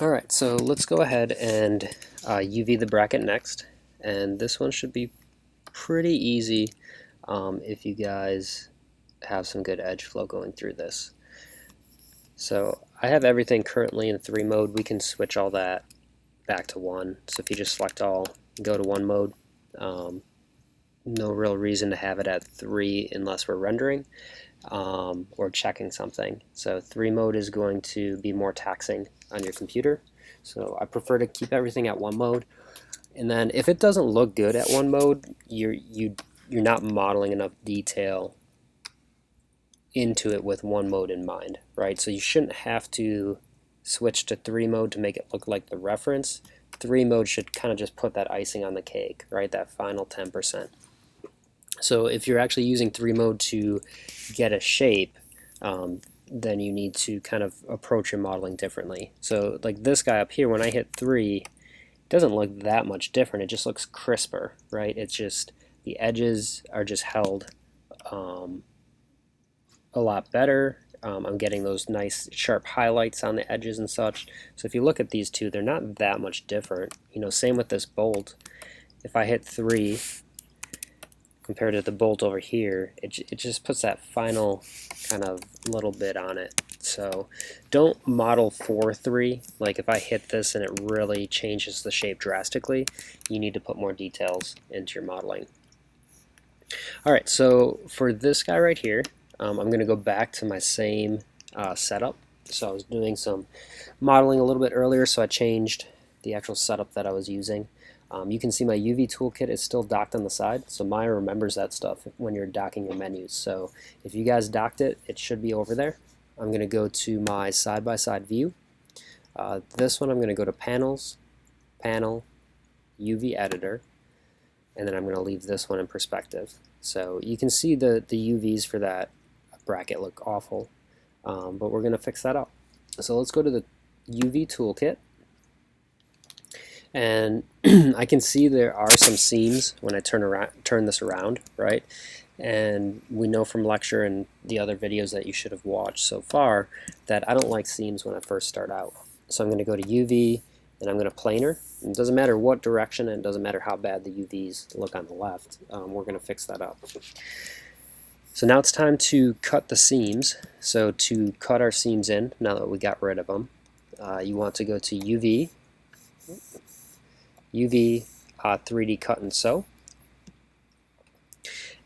Alright, so let's go ahead and UV the bracket next, and this one should be pretty easy if you guys have some good edge flow going through this. So I have everything currently in 3 mode. We can switch all that back to 1. So if you just select all, go to 1 mode, no real reason to have it at 3 unless we're rendering or checking something. So 3 mode is going to be more taxing on your computer. So I prefer to keep everything at 1 mode. And then if it doesn't look good at 1 mode, you're not modeling enough detail into it with 1 mode in mind, right? So you shouldn't have to switch to 3 mode to make it look like the reference. 3 mode should kind of just put that icing on the cake, right? That final 10%. So if you're actually using 3 mode to get a shape, then you need to kind of approach your modeling differently. So like this guy up here, when I hit 3, it doesn't look that much different. It just looks crisper, right? It's just the edges are just held a lot better. I'm getting those nice sharp highlights on the edges and such. So if you look at these two, they're not that much different. You know, same with this bolt. If I hit 3 compared to the bolt over here, it just puts that final kind of little bit on it. So don't model for 3. Like if I hit this and it really changes the shape drastically, you need to put more details into your modeling. Alright, so for this guy right here, I'm going to go back to my same setup. So I was doing some modeling a little bit earlier, so I changed the actual setup that I was using. You can see my UV toolkit is still docked on the side, so Maya remembers that stuff when you're docking your menus. So if you guys docked it, it should be over there. I'm going to go to my side-by-side view. This one I'm going to go to Panels, Panel, UV Editor, and then I'm going to leave this one in perspective. So you can see the UVs for that bracket look awful, but we're going to fix that up. So let's go to the UV toolkit. And I can see there are some seams when I turn this around, right? And we know from lecture and the other videos that you should have watched so far that I don't like seams when I first start out. So I'm going to go to UV and I'm going to planar. It doesn't matter what direction and it doesn't matter how bad the UVs look on the left. We're going to fix that up. So now it's time to cut the seams. So to cut our seams in, now that we got rid of them, you want to go to UV, 3D cut and sew.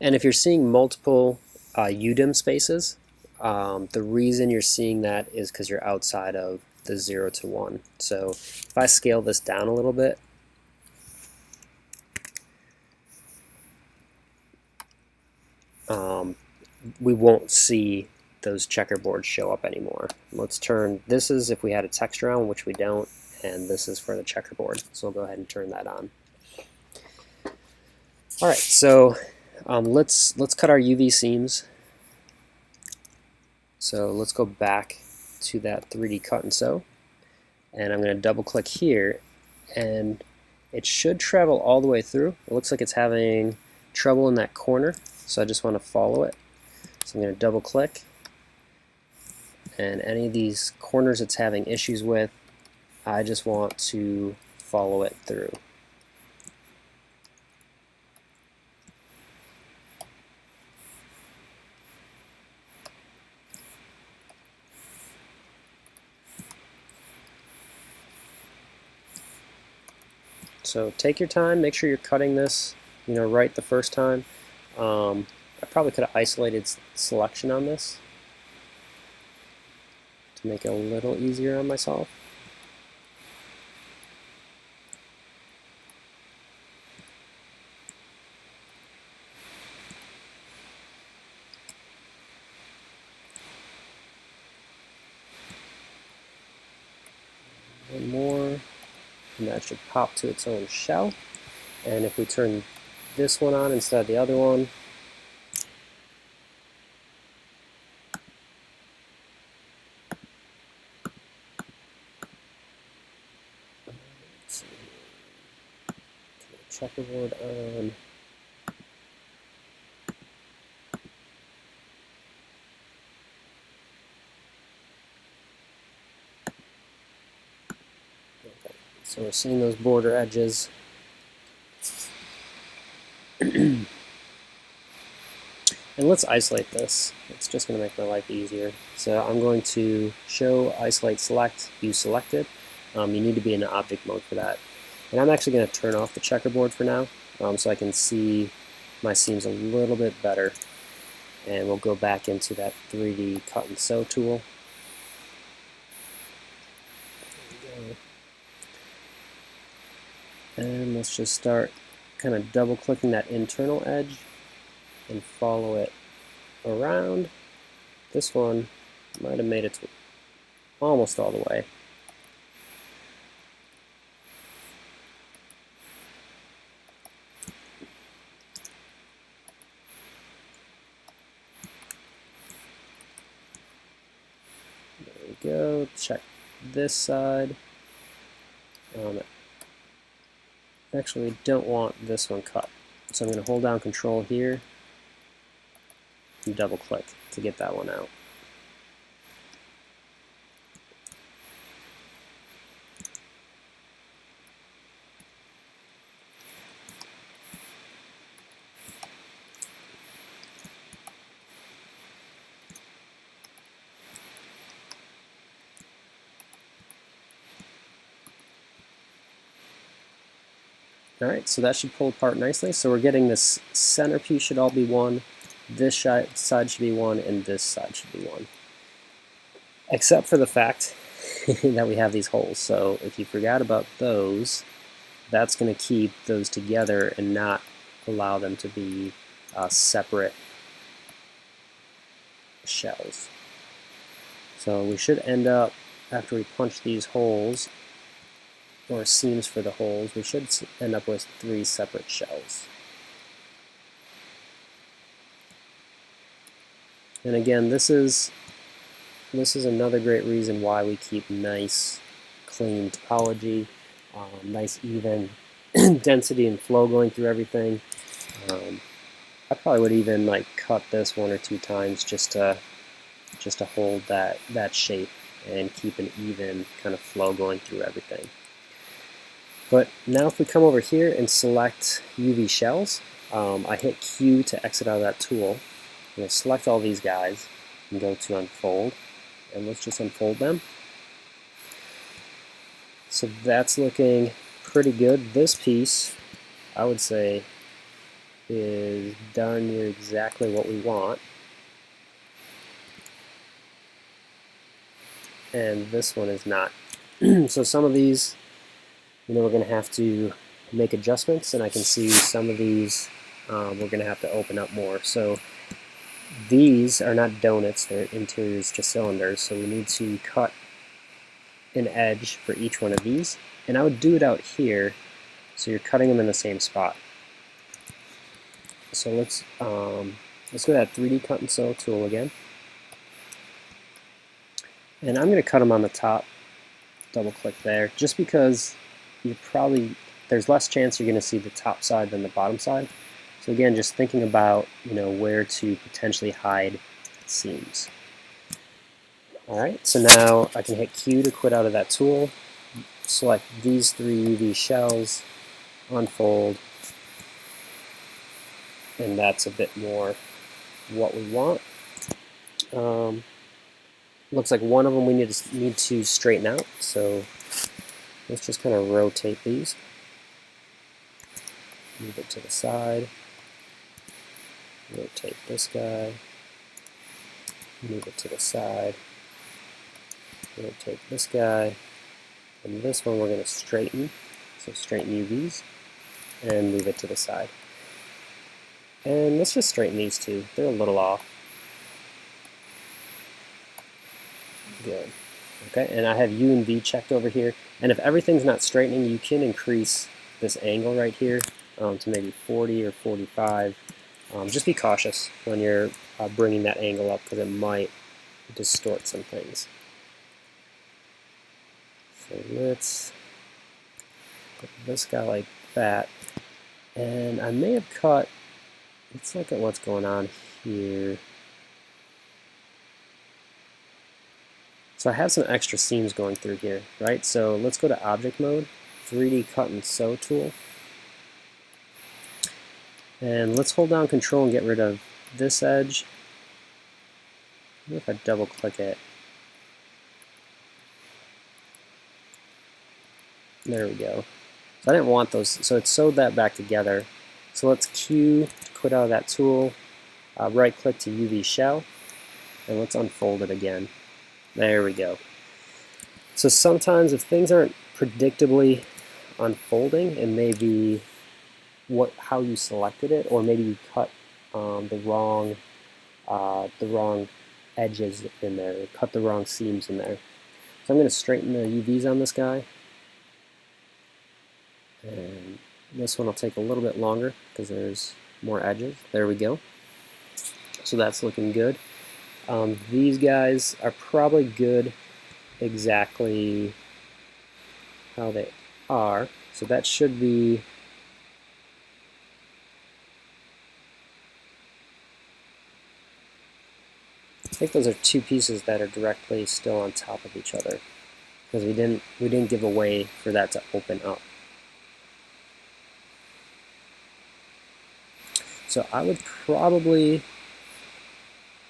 And if you're seeing multiple UDIM spaces, the reason you're seeing that is because you're outside of the 0 to 1. So if I scale this down a little bit, we won't see those checkerboards show up anymore. Let's turn, this is if we had a texture on, which we don't, and this is for the checkerboard. So we'll go ahead and turn that on. Alright, so let's cut our UV seams. So let's go back to that 3D cut and sew. And I'm going to double click here, and it should travel all the way through. It looks like it's having trouble in that corner, so I just want to follow it. So I'm going to double click, and any of these corners it's having issues with, I just want to follow it through. So take your time, make sure you're cutting this, right the first time. I probably could have isolated selection on this to make it a little easier on myself. One more, and that should pop to its own shell. And if we turn this one on instead of the other one, checkerboard on. So we're seeing those border edges. And let's isolate this. It's just going to make my life easier. So I'm going to show isolate select, use selected. You need to be in object mode for that. And I'm actually going to turn off the checkerboard for now, so I can see my seams a little bit better. And we'll go back into that 3D cut and sew tool. There we go. And let's just start kind of double clicking that internal edge and follow it around. This one might have made it to almost all the way. There we go. Check this side. Actually, don't want this one cut. So I'm going to hold down Control here and double click to get that one out. Alright, so that should pull apart nicely. So we're getting this center piece should all be one, this side should be one, and this side should be one. Except for the fact that we have these holes. So if you forgot about those, that's going to keep those together and not allow them to be separate shells. So we should end up, after we punch these holes, or seams for the holes, we should end up with 3 separate shells. And again, this is another great reason why we keep nice, clean topology, nice even density and flow going through everything. I probably would even like cut this 1 or 2 times just to hold that shape and keep an even kind of flow going through everything. But now if we come over here and select UV shells, I hit Q to exit out of that tool. I'm going to select all these guys and go to unfold, and let's just unfold them. So that's looking pretty good. This piece, I would say, is darn near exactly what we want. And this one is not. So some of these, we're going to have to make adjustments, and I can see some of these we're going to have to open up more. So these are not donuts, they're interiors to cylinders, so we need to cut an edge for each one of these. And I would do it out here, so you're cutting them in the same spot. So let's go to that 3D cut and sew tool again. And I'm going to cut them on the top, double click there, just because there's less chance you're going to see the top side than the bottom side. So again, just thinking about where to potentially hide seams. Alright, so now I can hit Q to quit out of that tool, select these 3 UV shells, unfold, and that's a bit more what we want. Looks like one of them we need to straighten out, so let's just kind of rotate these. Move it to the side. Rotate this guy. Move it to the side. Rotate this guy. And this one we're going to straighten. So straighten UVs. And move it to the side. And let's just straighten these two. They're a little off. Good. Okay, and I have U and V checked over here. And if everything's not straightening, you can increase this angle right here to maybe 40 or 45. Just be cautious when you're bringing that angle up, because it might distort some things. So let's put this guy like that. And I may have cut, let's look at what's going on here. So I have some extra seams going through here, right? So let's go to object mode 3D cut and sew tool. And let's hold down Control and get rid of this edge. What if I double click it? There we go. So I didn't want those, so it sewed that back together. So let's Q to quit out of that tool, right click to UV shell, and let's unfold it again. There we go. So sometimes if things aren't predictably unfolding, it may be how you selected it, or maybe you cut the wrong edges in there, or cut the wrong seams in there. So I'm going to straighten the UVs on this guy. And this one will take a little bit longer because there's more edges. There we go. So that's looking good. These guys are probably good exactly how they are. So that should be I think those are two pieces that are directly still on top of each other because we didn't give a way for that to open up. So I would probably,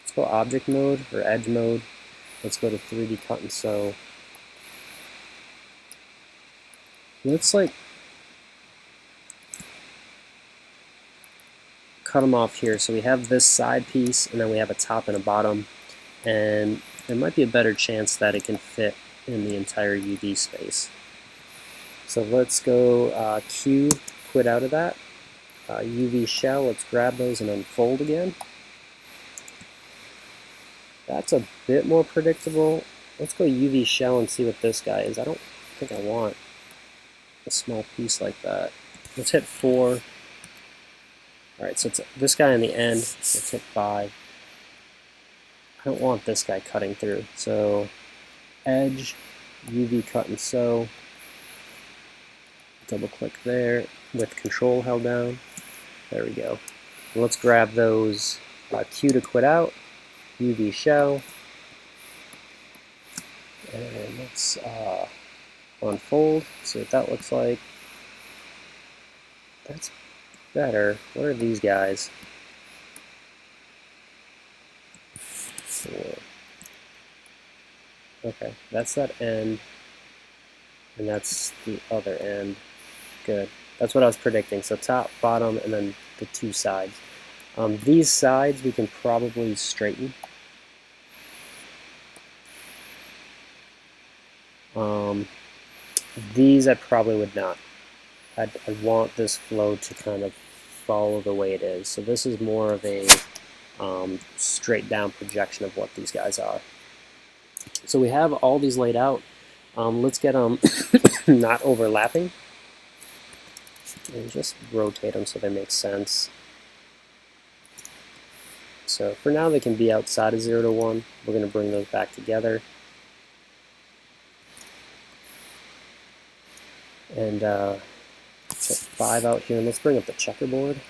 let's go object mode or edge mode. Let's go to 3D cut and sew. Let's like cut them off here. So we have this side piece and then we have a top and a bottom, and there might be a better chance that it can fit in the entire UV space. So let's go Q, quit out of that. UV shell, let's grab those and unfold again. That's a bit more predictable. Let's go UV shell and see what this guy is. I don't think I want a small piece like that. Let's hit 4. Alright, so it's this guy in the end. Let's hit 5. I don't want this guy cutting through. So edge, UV cut and sew. Double click there with Control held down. There we go. And let's grab those Q to quit out, UV shell, and let's unfold, see what that looks like. That's better. What are these guys? 4. Okay, that's that end, and that's the other end. Good. That's what I was predicting. So top, bottom, and then the two sides. These sides we can probably straighten. These I probably would not. I'd want this flow to kind of follow the way it is. So this is more of a straight down projection of what these guys are. So we have all these laid out. Let's get them not overlapping. And just rotate them so they make sense. So for now they can be outside of 0 to 1. We're going to bring those back together. And let's hit 5 out here, and let's bring up the checkerboard.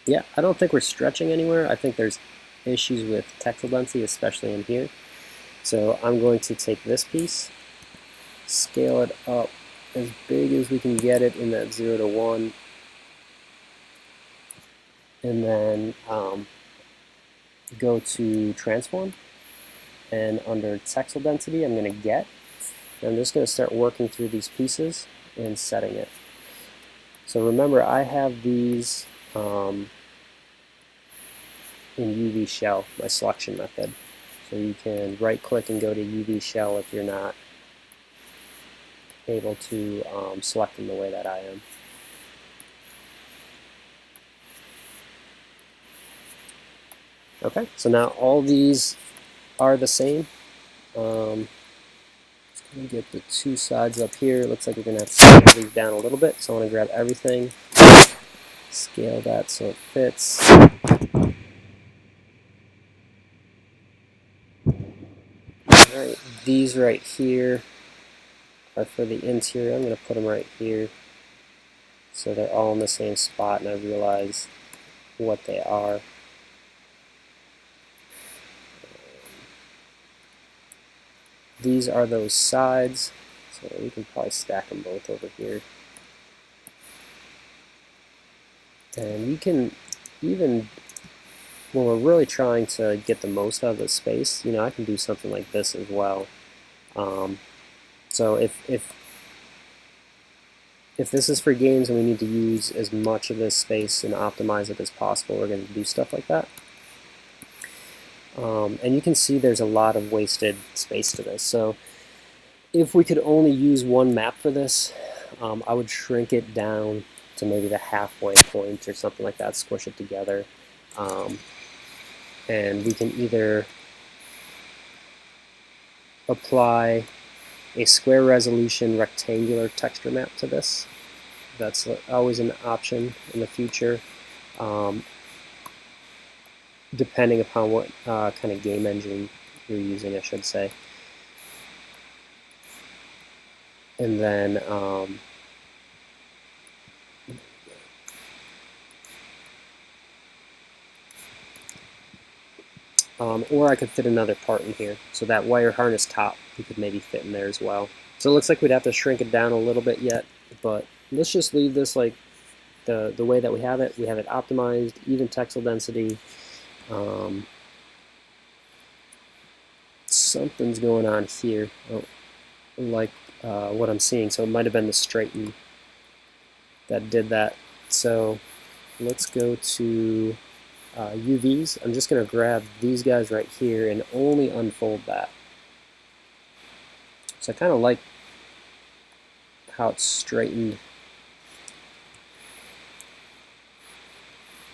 Yeah, I don't think we're stretching anywhere. I think there's issues with textile density, especially in here. So I'm going to take this piece, scale it up as big as we can get it in that 0 to 1, and then go to transform, and under textile density I'm going to get, and I'm just going to start working through these pieces and setting it. So remember, I have these in UV shell, my selection method. So you can right click and go to UV shell if you're not able to select them the way that I am. Okay, so now all these are the same. Just going to get the two sides up here. Looks like we're going to have to scale these down a little bit. So I want to grab everything, scale that so it fits. Alright, these right here are for the interior. I'm going to put them right here so they're all in the same spot and I realize what they are. these are those sides, so we can probably stack them both over here. And you can even, when we're really trying to get the most out of the space, you know, I can do something like this as well. So if this is for games and we need to use as much of this space and optimize it as possible, we're going to do stuff like that. And you can see there's a lot of wasted space to this. So if we could only use one map for this, I would shrink it down to maybe the halfway point or something like that, squish it together. And we can either apply a square resolution rectangular texture map to this. That's always an option in the future, depending upon what kind of game engine you're using, I should say. And then or I could fit another part in here. So that wire harness top, we could maybe fit in there as well. So it looks like we'd have to shrink it down a little bit yet, but let's just leave this like the way that we have it. We have it optimized, even texel density. Something's going on here, like what I'm seeing. So it might have been the straighten that did that. So let's go to UVs. I'm just going to grab these guys right here and only unfold that. So I kind of like how it's straightened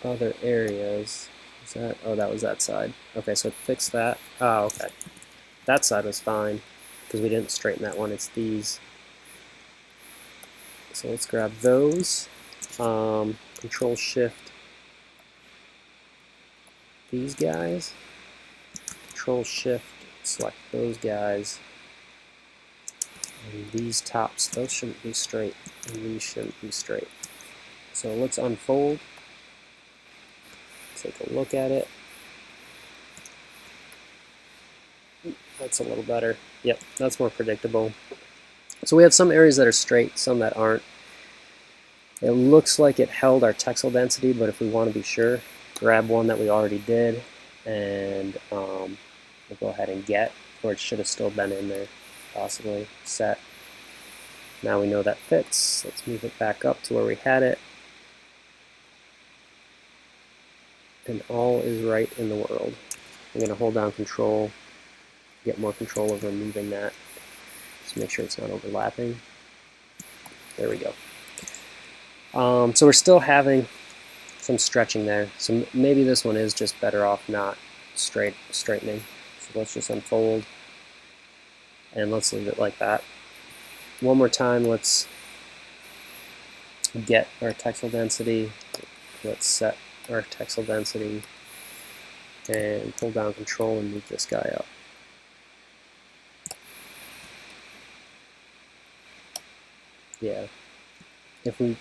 other areas. Is that? Oh, that was that side. Okay, so it fixed that. Oh, okay. That side was fine because we didn't straighten that one. It's these. So let's grab those. Control Shift these guys. Control Shift select those guys. And these tops, those shouldn't be straight, and these shouldn't be straight. So let's unfold. Take a look at it. That's a little better. Yep, that's more predictable. So we have some areas that are straight, some that aren't. It looks like it held our texel density, but if we want to be sure, grab one that we already did, and we'll go ahead and get, or it should have still been in there, possibly, set. Now we know that fits. Let's move it back up to where we had it. And all is right in the world. I'm going to hold down Control, get more control over moving that. Just make sure it's not overlapping. There we go. So we're still having some stretching there. So maybe this one is just better off not straightening. So let's just unfold and let's leave it like that. One more time, let's get our texel density. Let's set our texel density and pull down Control and move this guy up. Yeah, if we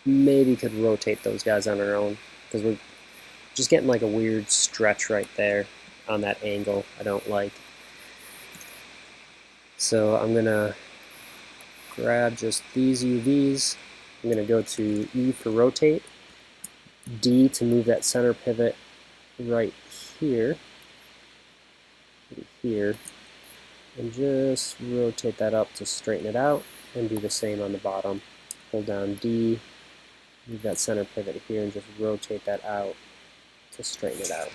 maybe could rotate those guys on our own, because we're just getting like a weird stretch right there on that angle I don't like. So I'm gonna grab just these UVs. I'm gonna go to E for rotate, D to move that center pivot right here, and just rotate that up to straighten it out, and do the same on the bottom. Hold down D, move that center pivot here, and just rotate that out to straighten it out.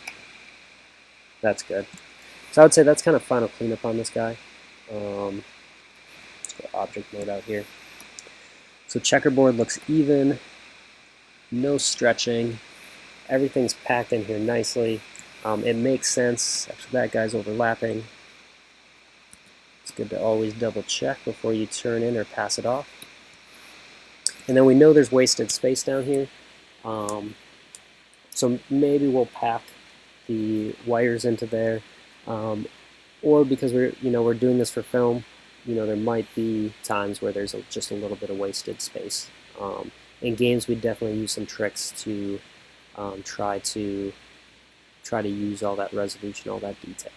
That's good. So I would say that's kind of final cleanup on this guy. Let's go object mode out here. So checkerboard looks even, no stretching, everything's packed in here nicely. It makes sense. Actually, that guy's overlapping. It's good to always double check before you turn in or pass it off. And then we know there's wasted space down here. So maybe we'll pack the wires into there. Or because we're doing this for film, there might be times where there's just a little bit of wasted space. In games, we definitely use some tricks to try to use all that resolution, all that detail.